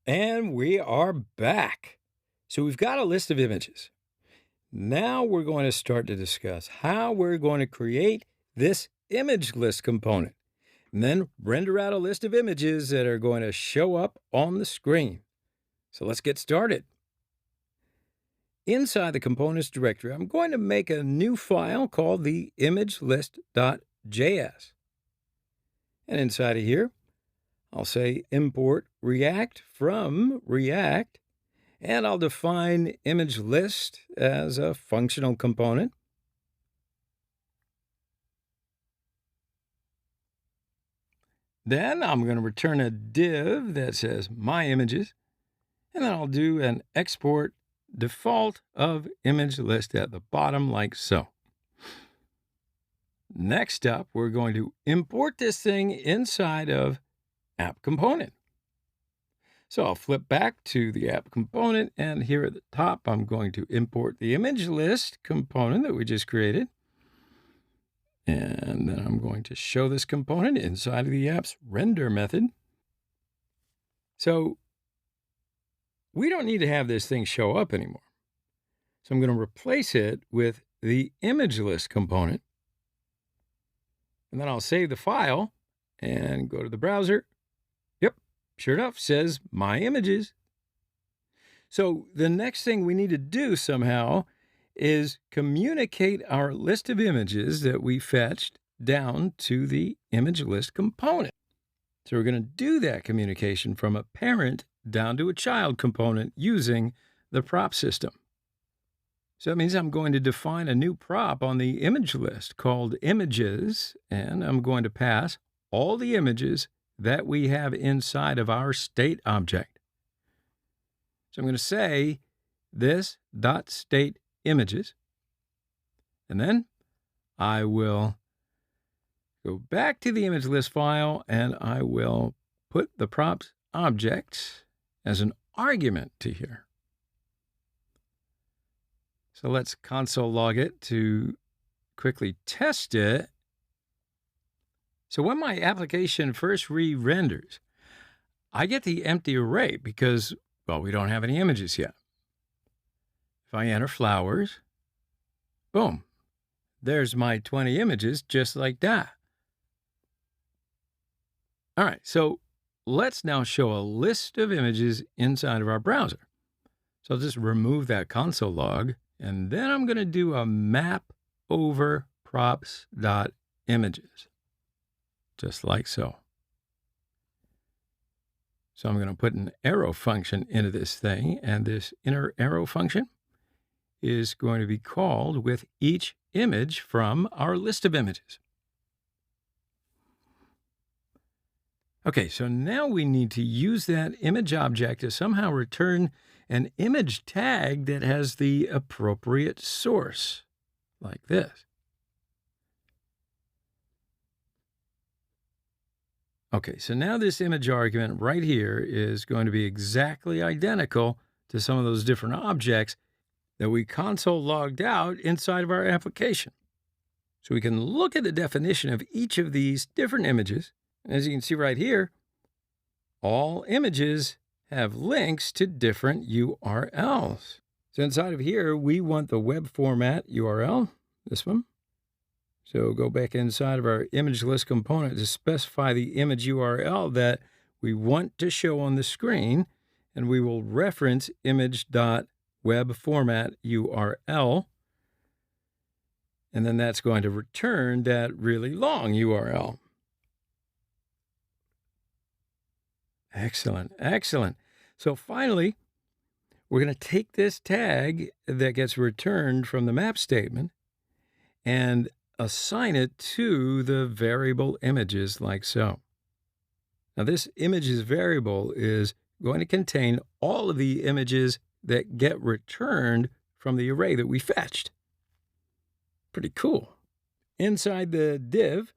And we are back. So we've got a list of images. Now we're going to start to discuss how we're going to create this image list component, and then render out a list of images that are going to show up on the screen. So let's get started. Inside the components directory, I'm going to make a new file called the imagelist.js. And inside of here, I'll say import React from React, and I'll define image list as a functional component. Then I'm going to return a div that says my images, and then I'll do an export default of image list at the bottom like so. Next up, we're going to import this thing inside of app component. So I'll flip back to the app component, and here at the top, I'm going to import the image list component that we just created. And then I'm going to show this component inside of the app's render method. So we don't need to have this thing show up anymore. So I'm going to replace it with the image list component. And then I'll save the file and go to the browser. Yep, sure enough, says my images. So the next thing we need to do somehow is communicate our list of images that we fetched down to the image list component. So we're going to do that communication from a parent down to a child component using the prop system. So that means I'm going to define a new prop on the image list called images, and I'm going to pass all the images that we have inside of our state object. So I'm going to say this dot state images, and then I will go back to the image list file, and I will put the props object as an argument to here. So let's console log it to quickly test it. So when my application first re-renders, I get the empty array because, well, we don't have any images yet. If I enter flowers, boom, there's my 20 images just like that. All right, so let's now show a list of images inside of our browser. So I'll just remove that console log, and then I'm going to do a map over props.images, just like so. So I'm going to put an arrow function into this thing, and this inner arrow function is going to be called with each image from our list of images. Okay, so now we need to use that image object to somehow return an image tag that has the appropriate source, like this. Okay, so now this image argument right here is going to be exactly identical to some of those different objects that we console logged out inside of our application. So we can look at the definition of each of these different images. And as you can see right here, all images have links to different URLs. So inside of here, we want the web format URL, this one. So go back inside of our image list component to specify the image URL that we want to show on the screen, and we will reference image.webformat URL, and then that's going to return that really long URL. Excellent, excellent. So finally, we're going to take this tag that gets returned from the map statement and assign it to the variable images like so. Now this images variable is going to contain all of the images that get returned from the array that we fetched. Pretty cool. Inside the div,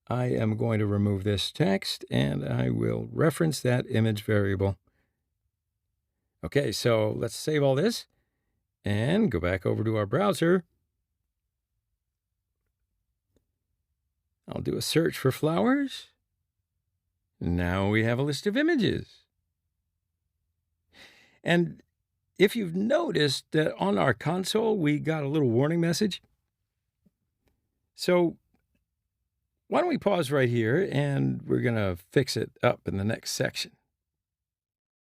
I am going to remove this text, and I will reference that image variable. Okay, so let's save all this and go back over to our browser. I'll do a search for flowers. Now we have a list of images. And if you've noticed that on our console, we got a little warning message. So why don't we pause right here and we're going to fix it up in the next section.